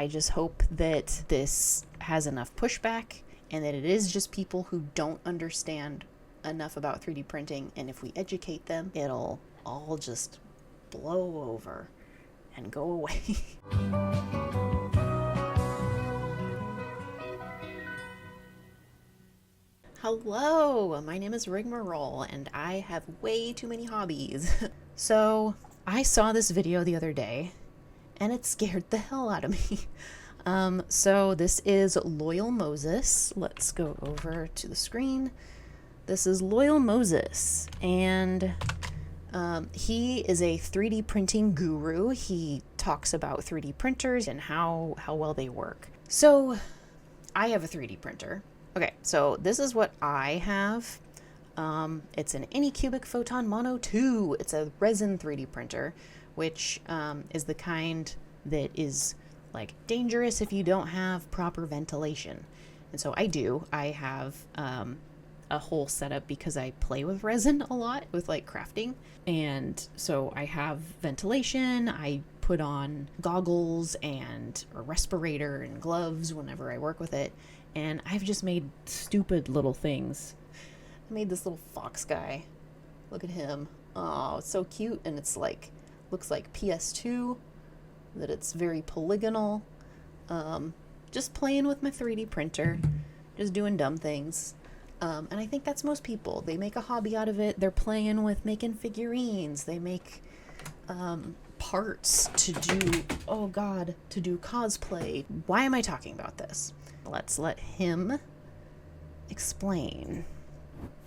I just hope that this has enough pushback and that it is just people who don't understand enough about 3D printing, and if we educate them, it'll all just blow over and go away. Hello, my name is Rigmarole, and I have way too many hobbies. So, I saw this video the other day, and it scared the hell out of me. So this is Loyal Moses. Let's go over to the screen. This is Loyal Moses, and he is a 3D printing guru. He talks about 3D printers and how well they work. So, I have a 3D printer. Okay, so this is what I have. It's an Anycubic Photon Mono 2. It's a resin 3D printer, which is the kind that is like dangerous if you don't have proper ventilation. And so I have a whole setup because I play with resin a lot with like crafting. And so I have ventilation. I put on goggles and a respirator and gloves whenever I work with it. And I've just made stupid little things. I made this little fox guy. Look at him. Oh, it's so cute. And it's like, looks like PS2, that it's very polygonal. Just playing with my 3D printer, just doing dumb things. And I think that's most people. They make a hobby out of it. They're playing with making figurines. They make parts to do, oh God, to do cosplay. Why am I talking about this? Let's let him explain.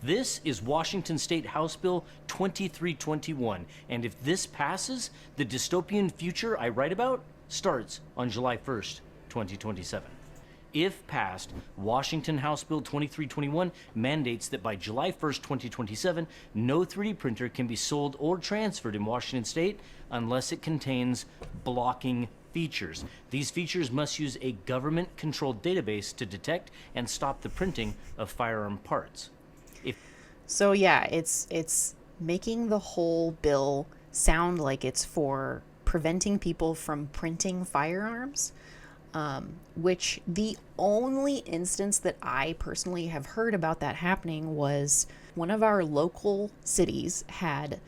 This is Washington State House Bill 2321, and if this passes, the dystopian future I write about starts on July 1st, 2027. If passed, Washington House Bill 2321 mandates that by July 1st, 2027, no 3D printer can be sold or transferred in Washington State unless it contains blocking features. These features must use a government-controlled database to detect and stop the printing of firearm parts. So yeah, it's making the whole bill sound like it's for preventing people from printing firearms, which the only instance that I personally have heard about that happening was one of our local cities had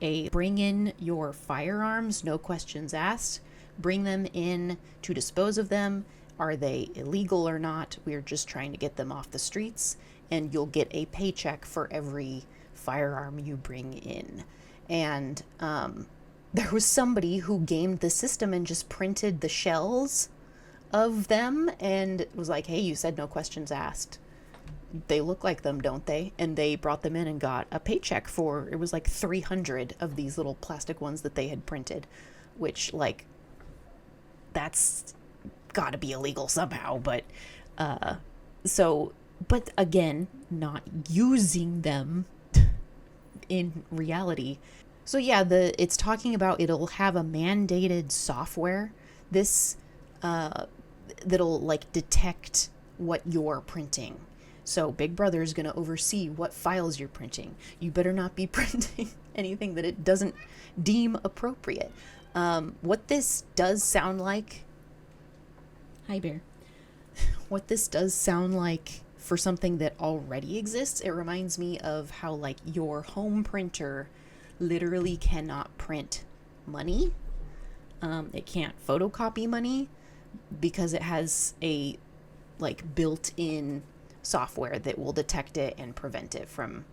a bring in your firearms, no questions asked, bring them in to dispose of them. Are they illegal or not? We're just trying to get them off the streets, and you'll get a paycheck for every firearm you bring in. And there was somebody who gamed the system and just printed the shells of them and was like, hey, you said no questions asked. They look like them, don't they? And they brought them in and got a paycheck for, it was like 300 of these little plastic ones that they had printed, which, like, that's gotta be illegal somehow. But but again, not using them in reality. So yeah, it's talking about it'll have a mandated software that'll like detect what you're printing. So Big Brother is going to oversee what files you're printing. You better not be printing anything that it doesn't deem appropriate. What this does sound like, hi Bear. What this does sound like for something that already exists, it reminds me of how like your home printer literally cannot print money. It can't photocopy money because it has a like built-in software that will detect it and prevent it from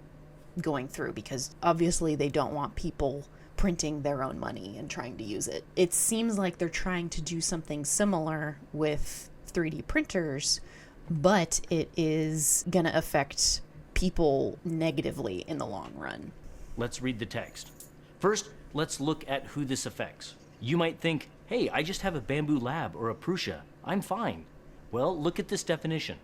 going through, because obviously they don't want people printing their own money and trying to use it. It seems like they're trying to do something similar with 3D printers, but it is going to affect people negatively in the long run. Let's read the text. First, let's look at who this affects. You might think, hey, I just have a Bamboo Lab or a Prusa. I'm fine. Well, look at this definition.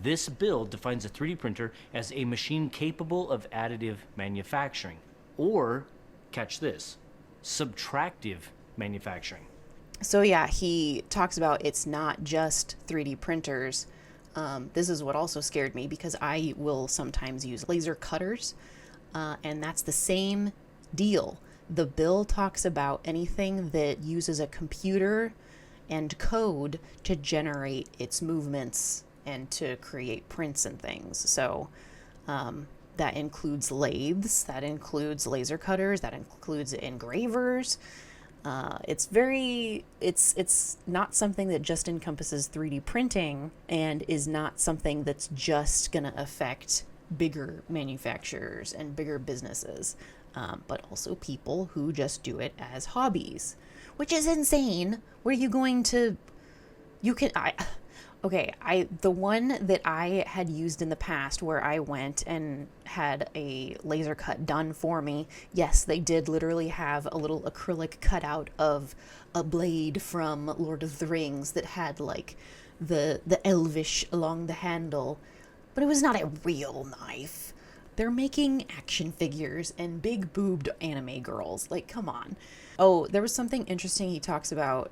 This bill defines a 3D printer as a machine capable of additive manufacturing, or, catch this, subtractive manufacturing. So yeah, he talks about it's not just 3D printers. This is what also scared me, because I will sometimes use laser cutters, and that's the same deal. The bill talks about anything that uses a computer and code to generate its movements and to create prints and things. So that includes lathes, that includes laser cutters, that includes engravers. It's not something that just encompasses 3D printing and is not something that's just going to affect bigger manufacturers and bigger businesses, but also people who just do it as hobbies, which is insane. Where are you going to, the one that I had used in the past where I went and had a laser cut done for me, yes, they did literally have a little acrylic cutout of a blade from Lord of the Rings that had like the elvish along the handle, but it was not a real knife. They're making action figures and big boobed anime girls. Like, come on. Oh, there was something interesting he talks about,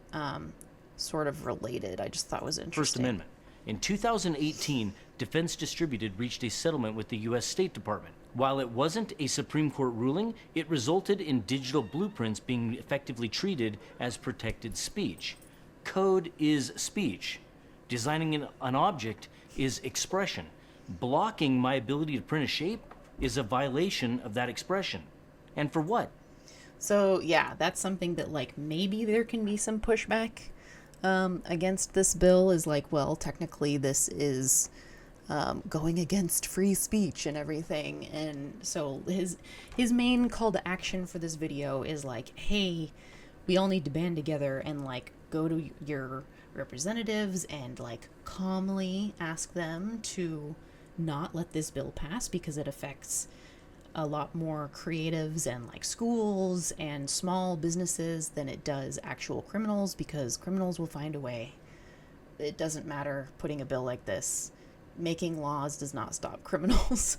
sort of related, I just thought was interesting. First Amendment. In 2018, Defense Distributed reached a settlement with the U.S. State Department. While it wasn't a Supreme Court ruling, it resulted in digital blueprints being effectively treated as protected speech. Code is speech. Designing an object is expression. Blocking my ability to print a shape is a violation of that expression. And for what? So yeah, that's something that like maybe there can be some pushback against this bill, is like, well, technically this is going against free speech and everything. And so his main call to action for this video is like, hey, we all need to band together and like go to your representatives and like calmly ask them to not let this bill pass because it affects a lot more creatives and like schools and small businesses than it does actual criminals, because criminals will find a way. It doesn't matter putting a bill like this. Making laws does not stop criminals.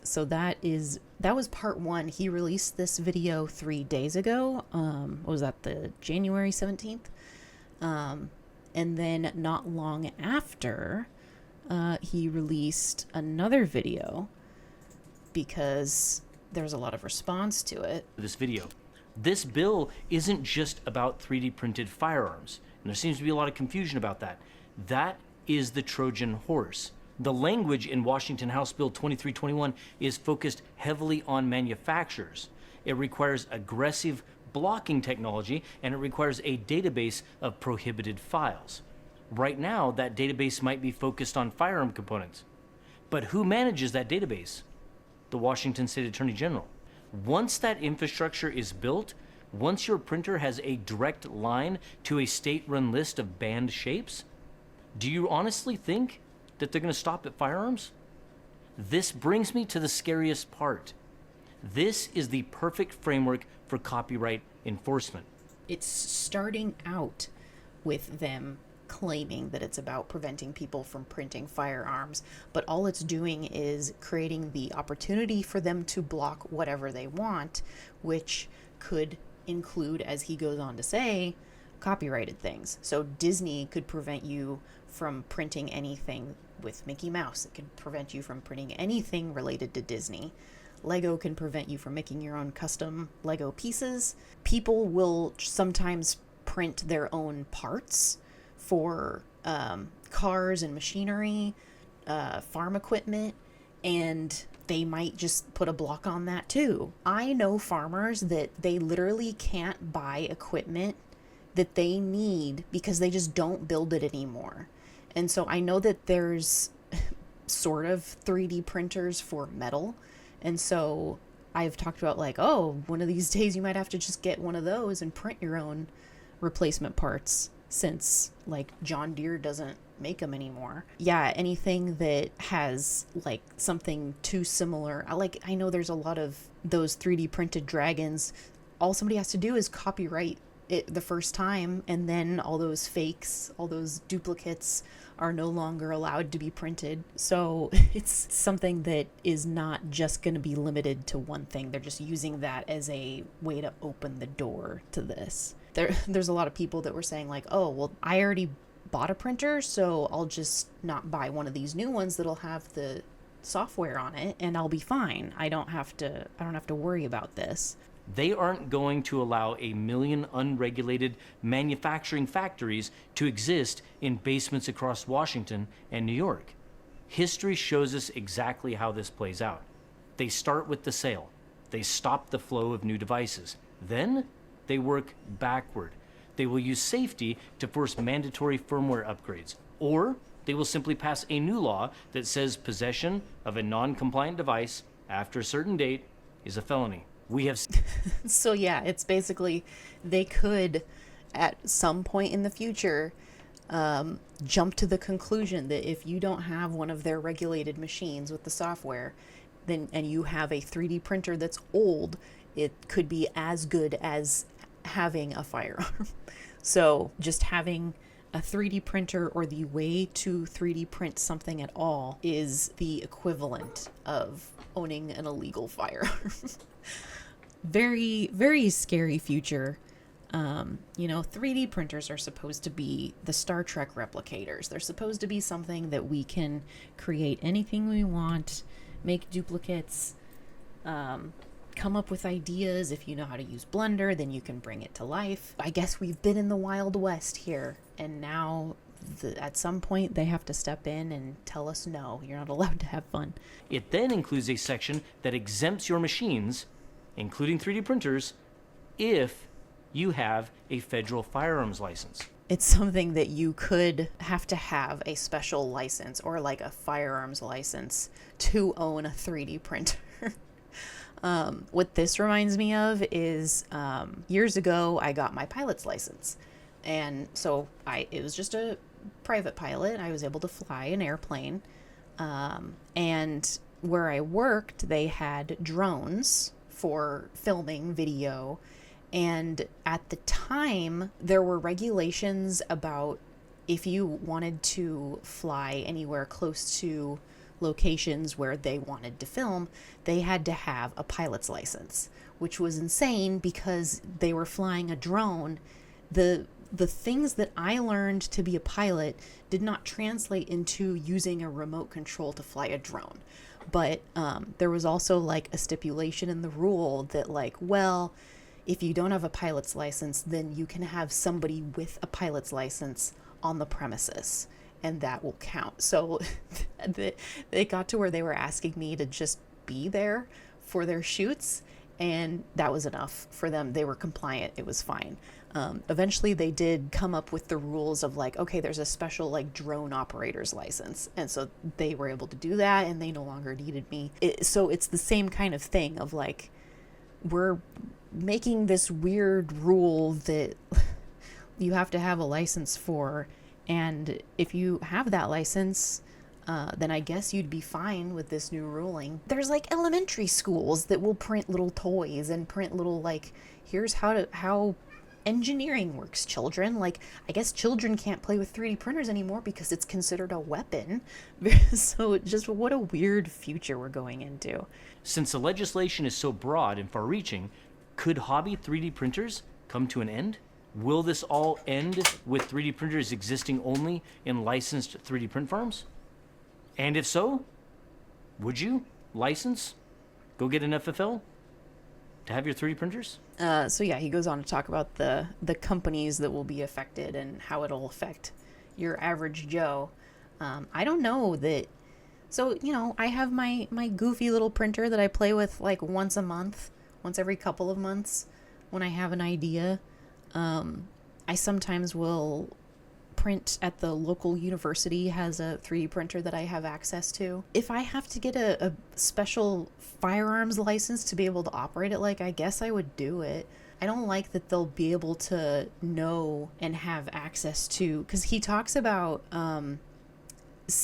So that was part one. He released this video 3 days ago. What was that, the January 17th? And then not long after, he released another video because there's a lot of response to it. This video. This bill isn't just about 3D printed firearms, and there seems to be a lot of confusion about that. That is the Trojan horse. The language in Washington House Bill 2321 is focused heavily on manufacturers. It requires aggressive blocking technology, and it requires a database of prohibited files. Right now, that database might be focused on firearm components. But who manages that database? The Washington State Attorney General. Once that infrastructure is built, once your printer has a direct line to a state-run list of banned shapes, do you honestly think that they're going to stop at firearms? This brings me to the scariest part. This is the perfect framework for copyright enforcement. It's starting out with them claiming that it's about preventing people from printing firearms, but all it's doing is creating the opportunity for them to block whatever they want, which could include, as he goes on to say, copyrighted things. So Disney could prevent you from printing anything with Mickey Mouse. It could prevent you from printing anything related to Disney. Lego can prevent you from making your own custom Lego pieces. People will sometimes print their own parts for cars and machinery, farm equipment, and they might just put a block on that too. I know farmers that they literally can't buy equipment that they need because they just don't build it anymore. And so I know that there's sort of 3D printers for metal. And so I've talked about like, oh, one of these days you might have to just get one of those and print your own replacement parts, since like John Deere doesn't make them anymore. Yeah, anything that has like something too similar. I know there's a lot of those 3D printed dragons. All somebody has to do is copyright it the first time, and then all those fakes, all those duplicates are no longer allowed to be printed. So it's something that is not just going to be limited to one thing. They're just using that as a way to open the door to this. There's a lot of people that were saying like, oh, well, I already bought a printer, so I'll just not buy one of these new ones that'll have the software on it and I'll be fine. I don't have to worry about this. They aren't going to allow a million unregulated manufacturing factories to exist in basements across Washington and New York. History shows us exactly how this plays out. They start with the sale. They stop the flow of new devices. Then they work backward. They will use safety to force mandatory firmware upgrades. Or they will simply pass a new law that says possession of a non-compliant device after a certain date is a felony. We have... So yeah, it's basically they could at some point in the future jump to the conclusion that if you don't have one of their regulated machines with the software, then and you have a 3D printer that's old, it could be as good as having a firearm. So just having a 3D printer or the way to 3D print something at all is the equivalent of owning an illegal firearm. Very, very scary future. 3D printers are supposed to be the Star Trek replicators. They're supposed to be something that we can create anything we want, make duplicates, come up with ideas. If you know how to use Blender, then you can bring it to life. I guess we've been in the Wild West here, and now at some point they have to step in and tell us, no, you're not allowed to have fun. It then includes a section that exempts your machines, including 3D printers, if you have a federal firearms license. It's something that you could have to have a special license or like a firearms license to own a 3D printer. What this reminds me of is years ago I got my pilot's license. And so it was just a private pilot. I was able to fly an airplane. And where I worked, they had drones for filming video. And at the time, there were regulations about if you wanted to fly anywhere close to locations where they wanted to film, they had to have a pilot's license, which was insane because they were flying a drone. The things that I learned to be a pilot did not translate into using a remote control to fly a drone. But there was also like a stipulation in the rule that like, well, if you don't have a pilot's license, then you can have somebody with a pilot's license on the premises, and that will count. So they got to where they were asking me to just be there for their shoots, and that was enough for them. They were compliant. It was fine. Eventually they did come up with the rules of like, okay, there's a special like drone operator's license. And so they were able to do that, and they no longer needed me. So it's the same kind of thing of like, we're making this weird rule that you have to have a license for, and if you have that license, then I guess you'd be fine with this new ruling. There's like elementary schools that will print little toys and print little like, here's how engineering works, children. Like, I guess children can't play with 3D printers anymore because it's considered a weapon. So just what a weird future we're going into. Since the legislation is so broad and far-reaching, could hobby 3D printers come to an end? Will this all end with 3D printers existing only in licensed 3D print farms? And if so, would you license, go get an FFL to have your 3D printers? So yeah, he goes on to talk about the companies that will be affected and how it'll affect your average Joe. I don't know that. So, I have my goofy little printer that I play with like once every couple of months when I have an idea. I sometimes will print at the local university, has a 3D printer that I have access to. If I have to get a special firearms license to be able to operate it, like, I guess I would do it. I don't like that they'll be able to know and have access to, because he talks about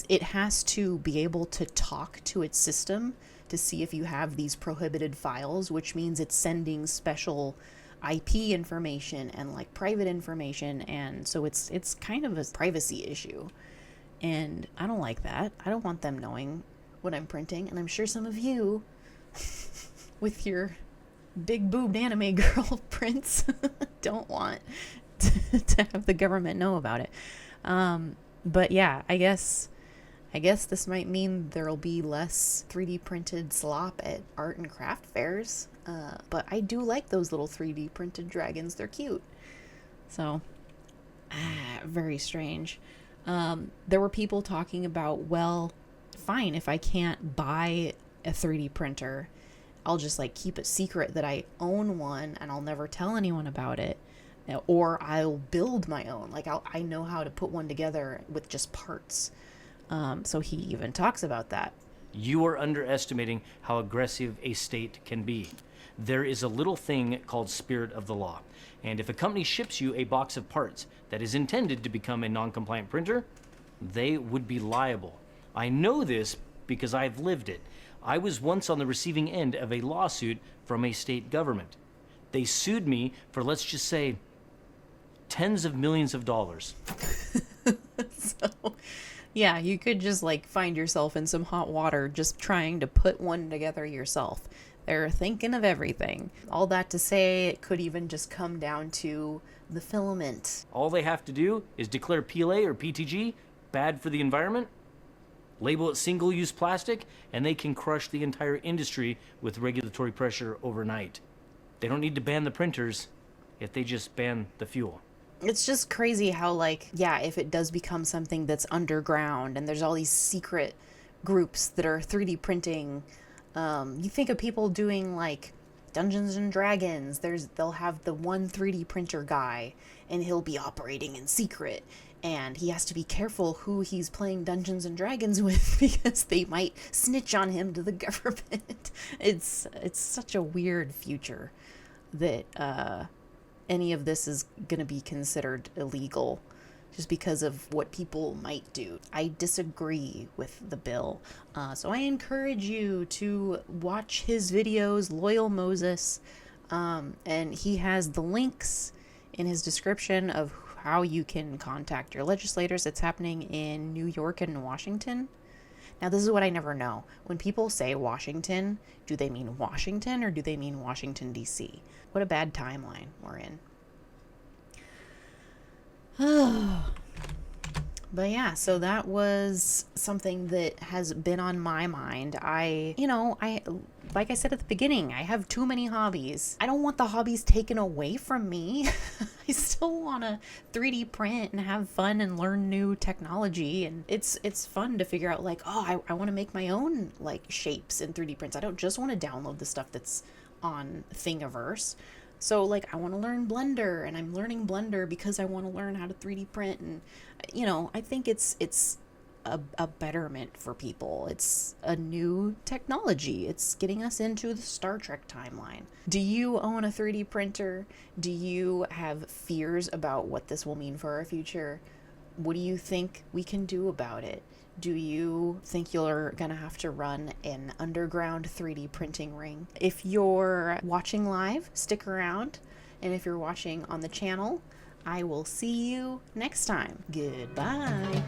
it has to be able to talk to its system to see if you have these prohibited files, which means it's sending special IP information and like private information, and so it's kind of a privacy issue, and I don't like that. I don't want them knowing what I'm printing, and I'm sure some of you with your big boobed anime girl prints don't want to have the government know about it. But yeah, I guess I guess this might mean there'll be less 3D printed slop at art and craft fairs. But I do like those little 3D printed dragons. They're cute. So, very strange. There were people talking about, well, fine, if I can't buy a 3D printer, I'll just like keep it secret that I own one and I'll never tell anyone about it. Or I'll build my own. Like I know how to put one together with just parts. So he even talks about that. You are underestimating how aggressive a state can be. There is a little thing called spirit of the law. And if a company ships you a box of parts that is intended to become a non-compliant printer, they would be liable. I know this because I've lived it. I was once on the receiving end of a lawsuit from a state government. They sued me for, let's just say, tens of millions of dollars. So, yeah, you could just like find yourself in some hot water just trying to put one together yourself. They're thinking of everything. All that to say, it could even just come down to the filament. All they have to do is declare PLA or PTG bad for the environment, label it single-use plastic, and they can crush the entire industry with regulatory pressure overnight. They don't need to ban the printers if they just ban the fuel. It's just crazy how, like, yeah, if it does become something that's underground and there's all these secret groups that are 3D printing, you think of people doing like Dungeons and Dragons. They'll have the one 3D printer guy and he'll be operating in secret. And he has to be careful who he's playing Dungeons and Dragons with because they might snitch on him to the government. It's such a weird future that any of this is going to be considered illegal just because of what people might do. I disagree with the bill. So I encourage you to watch his videos, Loyal Moses. And he has the links in his description of how you can contact your legislators. It's happening in New York and Washington. Now, this is what I never know. When people say Washington, do they mean Washington or do they mean Washington, D.C.? What a bad timeline we're in. But yeah, so that was something that has been on my mind. I like I said at the beginning, I have too many hobbies. I don't want the hobbies taken away from me. I still want to 3D print and have fun and learn new technology. And it's fun to figure out like, oh, I want to make my own like shapes in 3D prints. I don't just want to download the stuff that's on Thingiverse. So like I want to learn Blender, and I'm learning Blender because I want to learn how to 3D print, and I think it's a betterment for people. It's a new technology. It's getting us into the Star Trek timeline. Do you own a 3D printer? Do you have fears about what this will mean for our future? What do you think we can do about it? Do you think you're gonna have to run an underground 3D printing ring? If you're watching live, stick around. And if you're watching on the channel, I will see you next time. Goodbye.